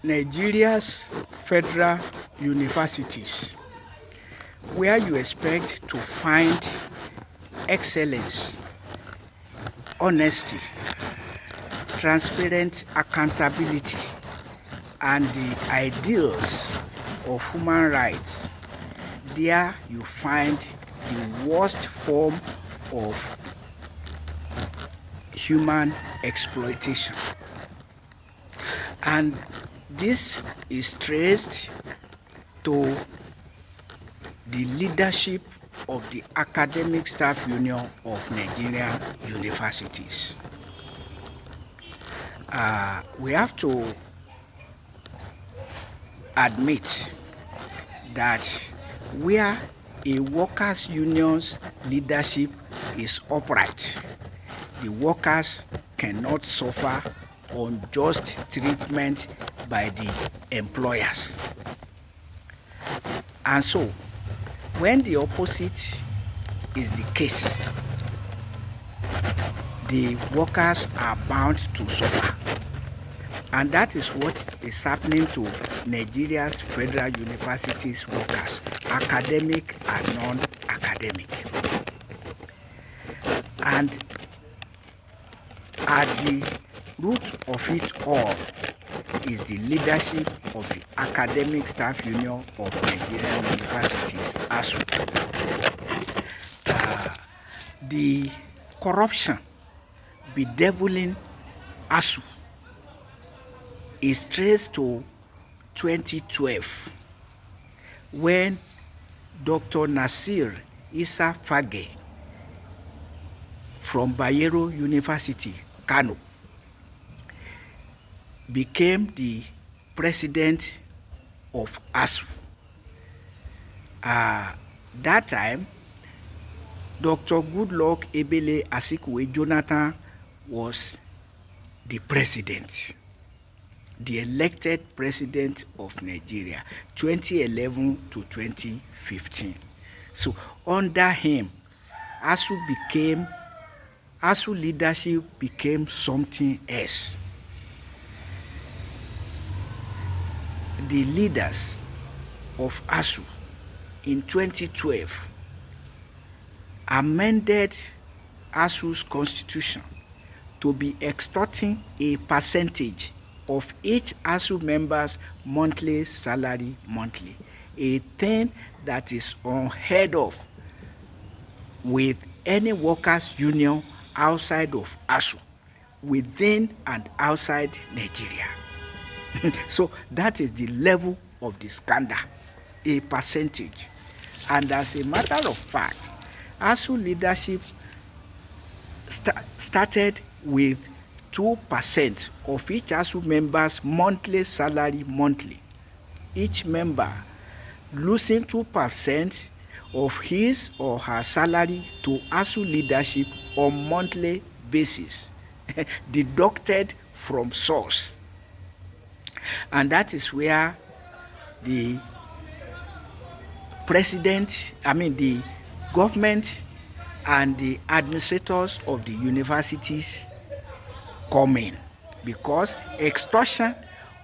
Nigeria's federal universities, where you expect to find excellence, honesty, transparent accountability, and the ideals of human rights. There you find the worst form of human exploitation. And this is traced to the leadership of the Academic Staff Union of Nigerian universities. We have to admit that where a workers' union's leadership is upright, the workers cannot suffer unjust treatment by the employers. And so, when the opposite is the case, the workers are bound to suffer. And that is what is happening to Nigeria's federal universities workers, academic and non-academic. And at the root of it all is the leadership of the Academic Staff Union of Nigerian Universities, ASUU. The corruption bedeviling ASUU is traced to 2012 when Dr. Nasir Issa Fage from Bayero University, Kano, became the president of ASUU. That time, Dr. Goodluck Ebele Azikiwe Jonathan was the president, the elected president of Nigeria, 2011 to 2015. So under him, ASUU leadership became something else. The leaders of ASUU in 2012 amended ASUU's constitution to be extorting a percentage of each ASUU member's monthly salary monthly, a thing that is unheard of with any workers' union outside of ASUU, within and outside Nigeria. So that is the level of the scandal, a percentage. And as a matter of fact, ASUU leadership started with 2% of each ASUU member's monthly salary monthly. Each member losing 2% of his or her salary to ASUU leadership on monthly basis, deducted from source. And that is where the the government and the administrators of the universities come in, because extortion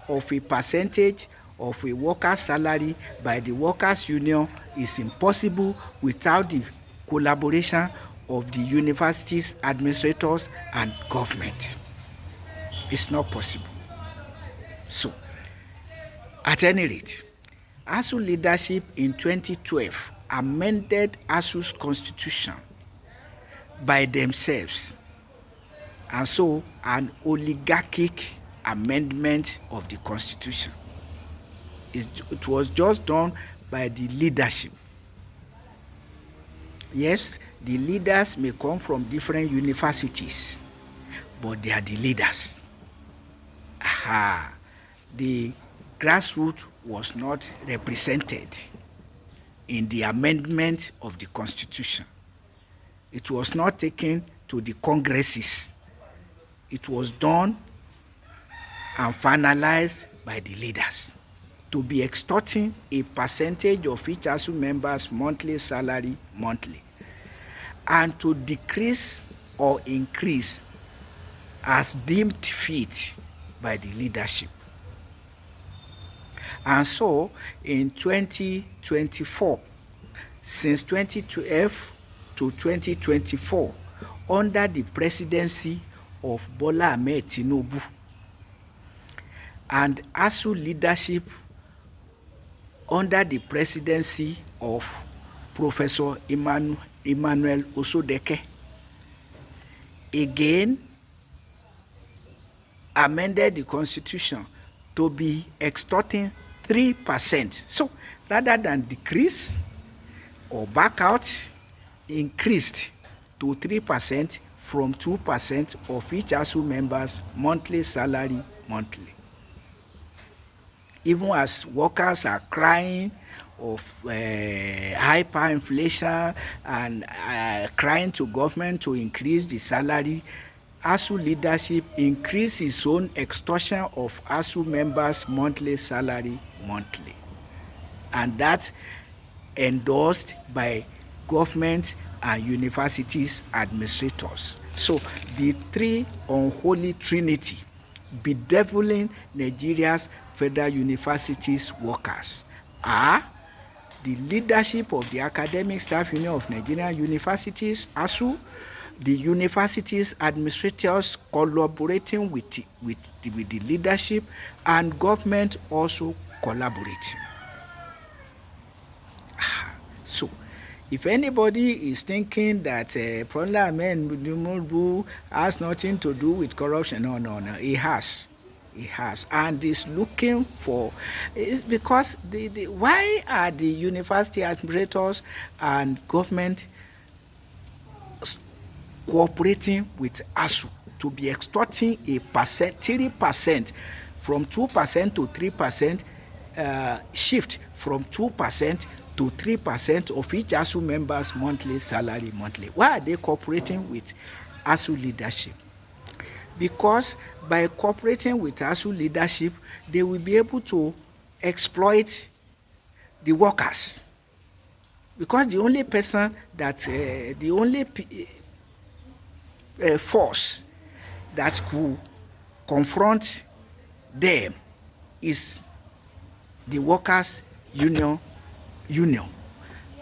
of a percentage of a worker's salary by the workers' union is impossible without the collaboration of the university's administrators and government. It's not possible. So, at any rate, ASUU leadership in 2012 amended ASUU's constitution by themselves, and so an oligarchic amendment of the constitution. It was just done by the leadership. Yes, the leaders may come from different universities, but they are the leaders. The grassroots was not represented in the amendment of the constitution. It was not taken to the congresses. It was done and finalized by the leaders to be extorting a percentage of each ASUU member's monthly salary monthly, and to decrease or increase as deemed fit by the leadership. And so in 2024, since 2012 to 2024, under the presidency of Bola Ahmed Tinubu and ASUU leadership under the presidency of Professor Emmanuel Osodeke, again amended the constitution to be extorting 3%. So rather than decrease or back out, increased to 3% from 2% of each ASUU member's monthly salary monthly. Even as workers are crying of hyperinflation and crying to government to increase the salary, ASUU leadership increased its own extortion of ASUU members' monthly salary monthly. And that's endorsed by government and universities administrators. So the three unholy trinity bedeviling Nigeria's federal universities workers are the leadership of the Academic Staff Union of Nigerian Universities, ASUU, the universities administrators collaborating with the leadership, and government also collaborating. So if anybody is thinking that Bola Ahmed Tinubu has nothing to do with corruption, no, he has. He has, and is looking for, because why are the university administrators and government cooperating with ASUU to be extorting 3% from 2% to 3%, shift from 2% to 3% of each ASUU member's monthly salary monthly? Why are they cooperating with ASUU leadership? Because by cooperating with ASUU leadership, they will be able to exploit the workers. Because the only person that, the only force that could confront them is the workers' union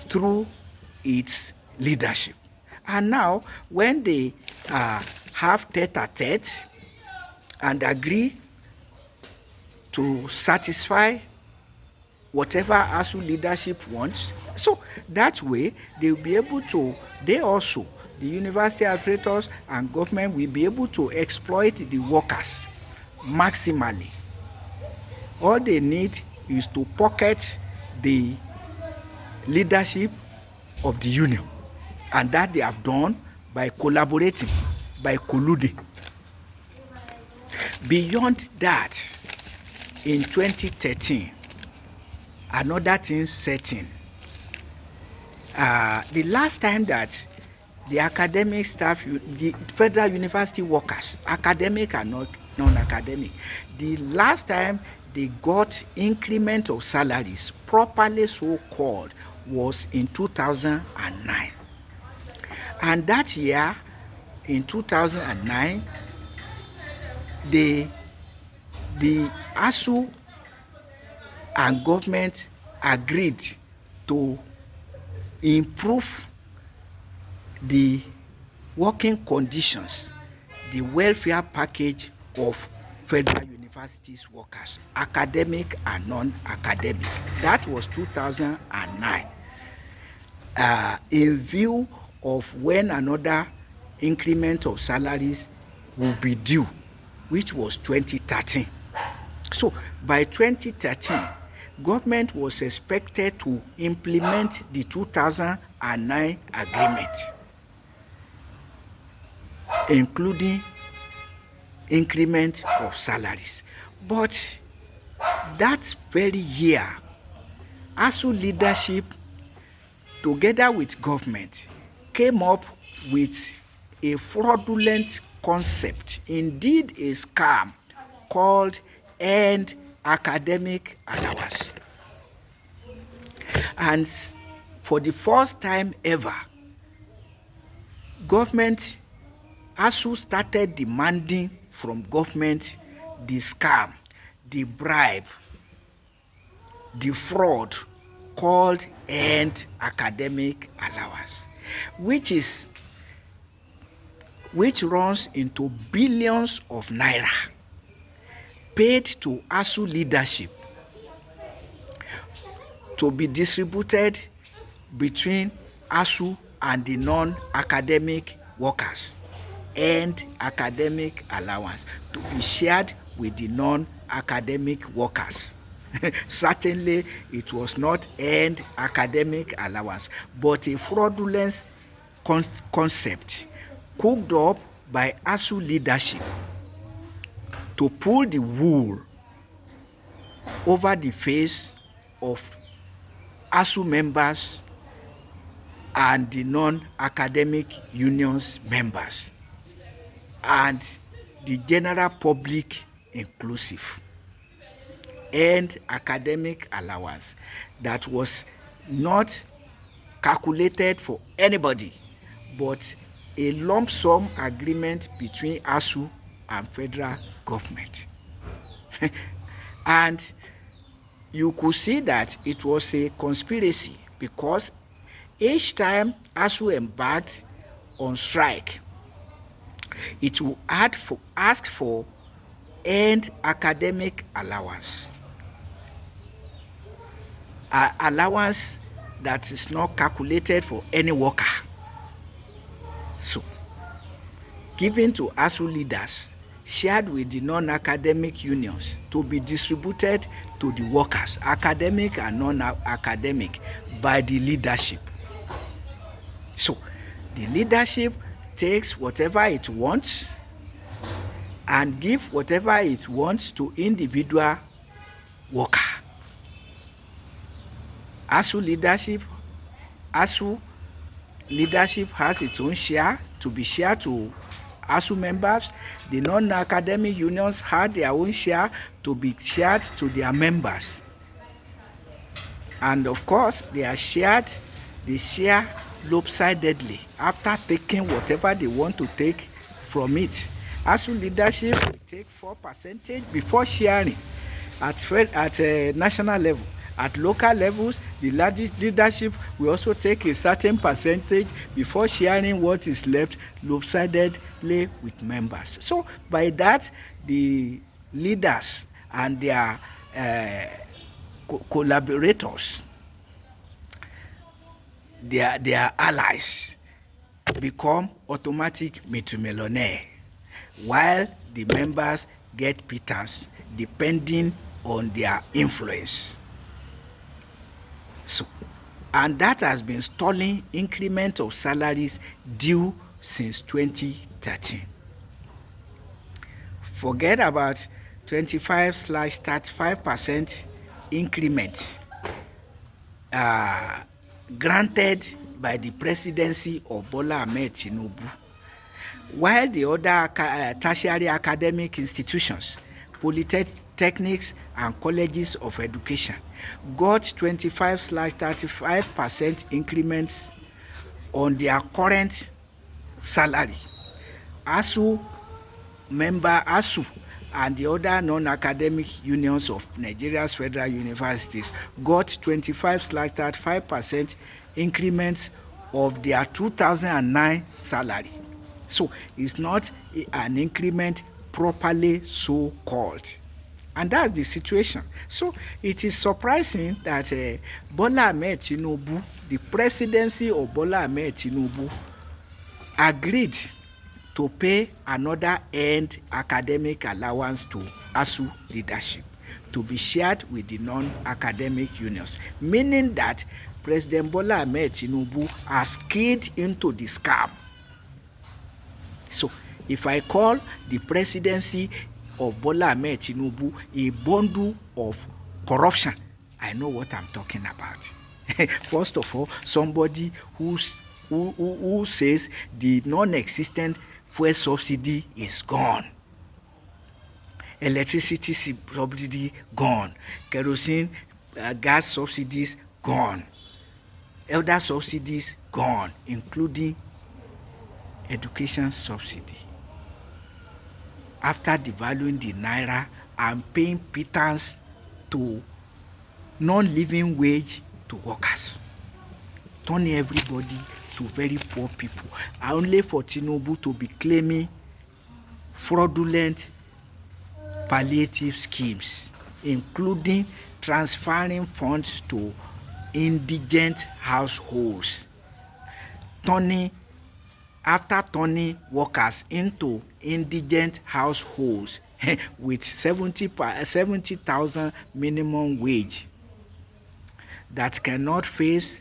through its leadership. And now, when they have tete-a-tete and agree to satisfy whatever ASUU leadership wants, so that way they will be able to, they also, the university administrators and government, will be able to exploit the workers maximally. All they need is to pocket the leadership of the union, and that they have done by collaborating, by colluding. Beyond that, in 2013, another thing set in. The last time that the academic staff, the federal university workers, academic and non-academic, the last time they got increment of salaries, properly so called, was in 2009. And that year, in 2009, the ASUU and government agreed to improve the working conditions, the welfare package of federal universities workers, academic and non-academic. That was 2009. In view of when another increment of salaries will be due, which was 2013. So by 2013, government was expected to implement the 2009 agreement, including increment of salaries. But that very year, ASUU leadership, together with government, came up with a fraudulent concept, indeed a scam, called End Academic Allowance. And for the first time ever, government, ASUU started demanding from government the scam, the bribe, the fraud called earned academic allowance, which runs into billions of naira paid to ASUU leadership to be distributed between ASUU and the non-academic workers, and academic allowance to be shared with the non-academic workers. Certainly, it was not earned academic allowance, but a fraudulent concept cooked up by ASUU leadership to pull the wool over the face of ASUU members and the non-academic unions members and the general public inclusive. Earned academic allowance that was not calculated for anybody, but a lump sum agreement between ASUU and federal government. And you could see that it was a conspiracy, because each time ASUU embarked on strike, it will ask for earned academic allowance, allowance that is not calculated for any worker. So, given to ASUU leaders, shared with the non-academic unions to be distributed to the workers, academic and non-academic, by the leadership. So, the leadership takes whatever it wants and give whatever it wants to individual worker. ASUU leadership has its own share to be shared to ASUU members. The non-academic unions had their own share to be shared to their members. And of course, they share lopsidedly after taking whatever they want to take from it. ASUU leadership will take 4% before sharing at national level. At local levels, the largest leadership will also take a certain percentage before sharing what is left lopsidedly with members. So by that, the leaders and their collaborators, their allies, become automatic multimillionaire, while the members get pittance depending on their influence. So, and that has been stalling increment of salaries due since 2013. Forget about 25/35% increment granted by the presidency of Bola Ahmed Tinubu, while the other tertiary academic institutions, polytechnics and colleges of education, got 25/35% increments on their current salary. ASUU and the other non-academic unions of Nigeria's federal universities got 25/35% increments of their 2009 salary. So it's not an increment properly so called. And that's the situation. So it is surprising that Bola Ahmed Tinubu, the presidency of Bola Ahmed Tinubu, agreed to pay another earned academic allowance to ASUU leadership to be shared with the non-academic unions, meaning that President Bola Ahmed Tinubu has keyed into the scam. So if I call the presidency of Bola Ahmed Tinubu a bundle of corruption, I know what I'm talking about. First of all, somebody who says the non-existent fuel subsidy is gone, electricity subsidy gone, kerosene gas subsidies gone, elder subsidies gone, including education subsidy, after devaluing the naira and paying pittance to non-living wage to workers, turning everybody to very poor people, only for Tinubu to be claiming fraudulent palliative schemes, including transferring funds to indigent households, after turning workers into indigent households with 70,000 minimum wage that cannot face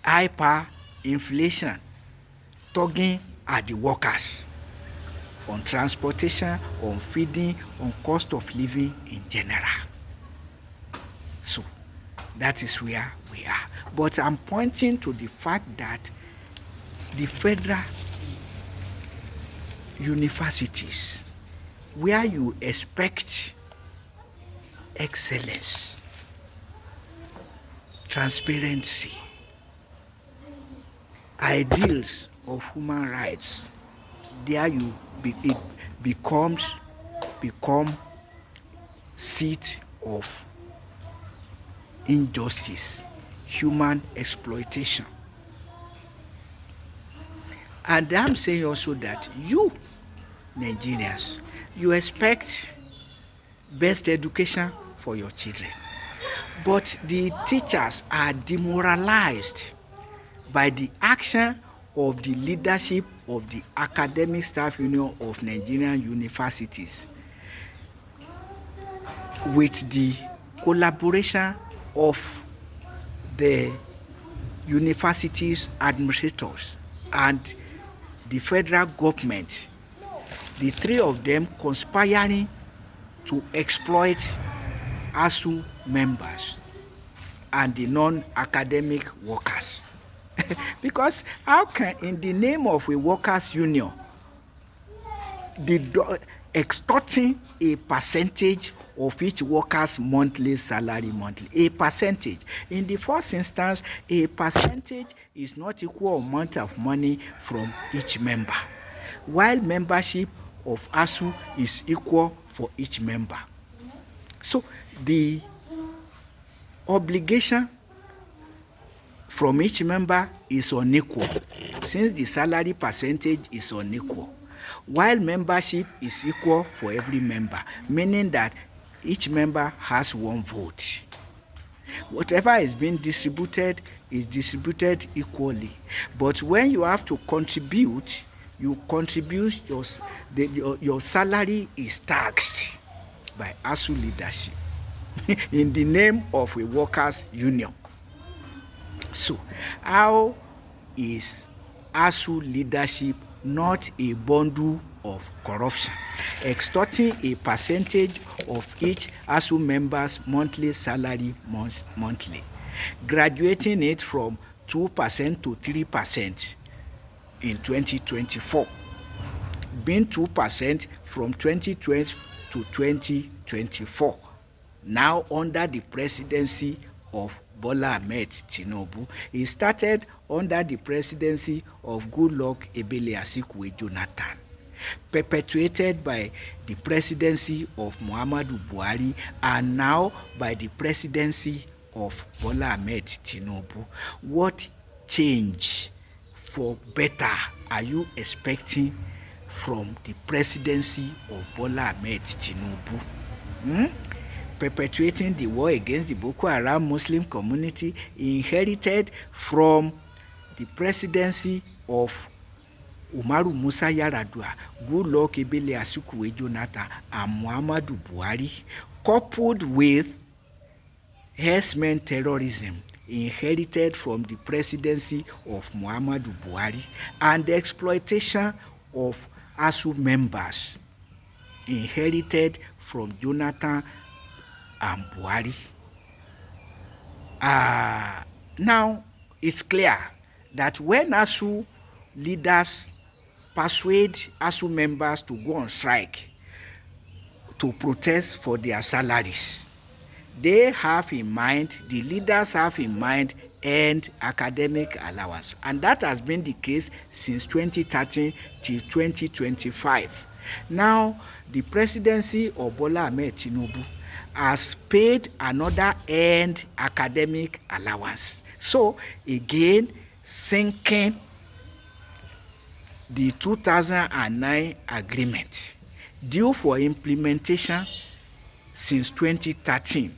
hyperinflation, tugging at the workers on transportation, on feeding, on cost of living in general. So that is where we are. But I'm pointing to the fact that the federal universities, where you expect excellence, transparency, ideals of human rights, there it become seat of injustice, human exploitation. And I'm saying also that you, Nigerians, you expect best education for your children, but the teachers are demoralized by the action of the leadership of the Academic Staff Union of Nigerian Universities, with the collaboration of the universities administrators and the federal government, the three of them conspiring to exploit ASUU members and the non-academic workers. Because how can, in the name of a workers' union, extorting a percentage of each worker's monthly salary a percentage? In the first instance, a percentage is not equal amount of money from each member, while membership of ASUU is equal for each member. So the obligation from each member is unequal, since the salary percentage is unequal, while membership is equal for every member, meaning that each member has one vote. Whatever is being distributed is distributed equally. But when you have to contribute, your salary is taxed by ASUU leadership in the name of a workers' union. So how is ASUU leadership not a bundle of corruption, extorting a percentage of each ASUU member's monthly salary monthly, graduating it from 2% to 3% in 2024, being 2% from 2020 to 2024, now under the presidency of Bola Ahmed Tinubu. It started under the presidency of Goodluck Ebele Asikwe Jonathan, perpetuated by the presidency of Muhammadu Buhari, and now by the presidency of Bola Ahmed Tinubu. What change for better are you expecting from the presidency of Bola Ahmed Tinubu? Perpetuating the war against the Boko Haram Muslim community inherited from the presidency of Umaru Musa Yar'Adua, Goodluck Ebele Asikwe Jonathan, and Muhammadu Buhari, coupled with herdsmen terrorism inherited from the presidency of Muhammadu Buhari, and the exploitation of ASUU members inherited from Jonathan and Buhari. Now it's clear that when ASUU leaders persuade ASUU members to go on strike to protest for their salaries, they have in mind, the leaders have in mind, and academic allowance, and that has been the case since 2013 till 2025. Now the presidency of Bola Ahmed Tinubu has paid another earned academic allowance. So again, sinking the 2009 agreement due for implementation since 2013,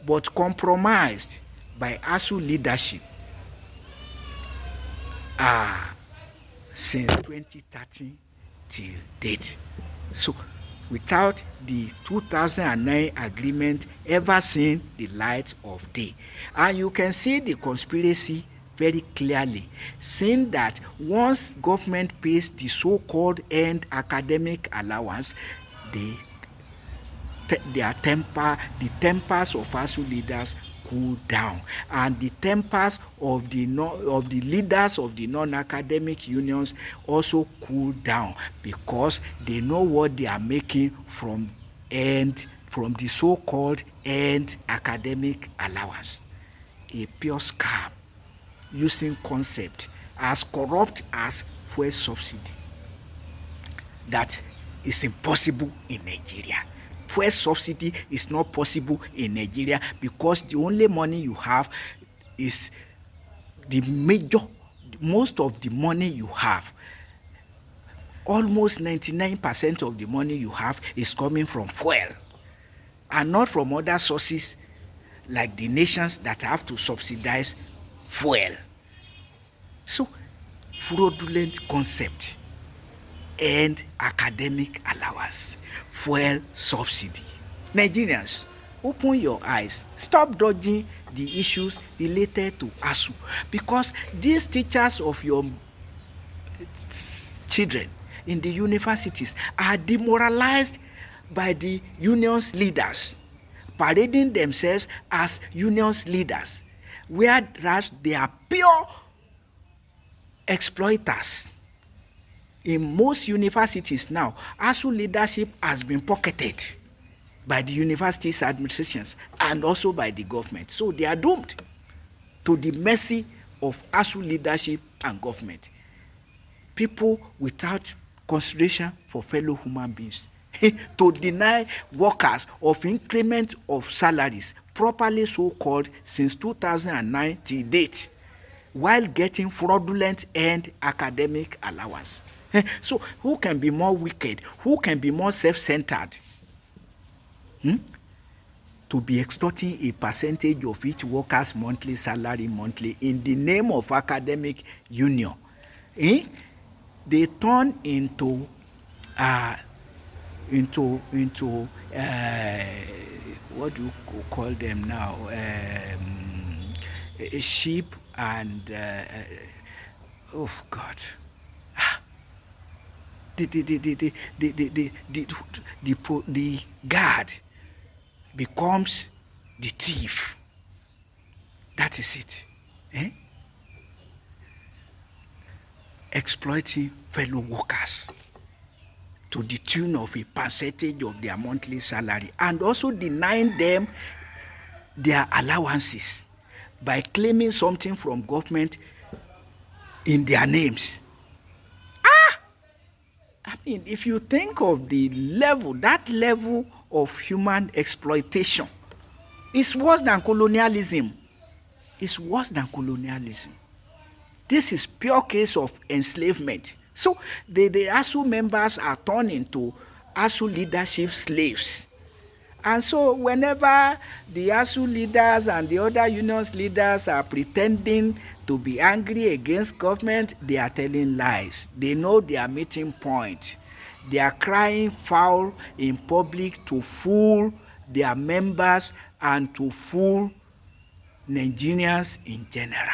but compromised by ASUU leadership since 2013 till date. So without the 2009 agreement ever seeing the light of day. And you can see the conspiracy very clearly, saying that once government pays the so-called earned academic allowance, the tempers of ASUU leaders cool down, and the tempers of the leaders of the non-academic unions also cool down, because they know what they are making from the so-called earned academic allowance. A pure scam using concept as corrupt as fuel subsidy that is impossible in Nigeria. Fuel subsidy is not possible in Nigeria because the only money you have is most of the money you have, almost 99% of the money you have is coming from fuel and not from other sources like the nations that have to subsidize fuel. So, fraudulent concept and academic allowance, fuel subsidy. Nigerians, open your eyes. Stop dodging the issues related to ASUU, because these teachers of your children in the universities are demoralized by the union's leaders, parading themselves as union's leaders, whereas they are pure exploiters. In most universities now, ASUU leadership has been pocketed by the universities' administrations and also by the government. So they are doomed to the mercy of ASUU leadership and government. People without consideration for fellow human beings to deny workers of increment of salaries properly so-called since 2009 till date, while getting fraudulent earned academic allowance. So who can be more wicked? Who can be more self-centered? To be extorting a percentage of each worker's monthly salary monthly in the name of academic union. They turn into what do you call them now? A sheep and oh God. The guard becomes the thief. That is it. Exploiting fellow workers to the tune of a percentage of their monthly salary, and also denying them their allowances by claiming something from government in their names. I mean, if you think of that level of human exploitation, it's worse than colonialism. It's worse than colonialism. This is pure case of enslavement. So the ASUU members are turned into ASUU leadership slaves. And so whenever the ASUU leaders and the other unions leaders are pretending to be angry against government, they are telling lies. They know their meeting point. They are crying foul in public to fool their members and to fool Nigerians in general.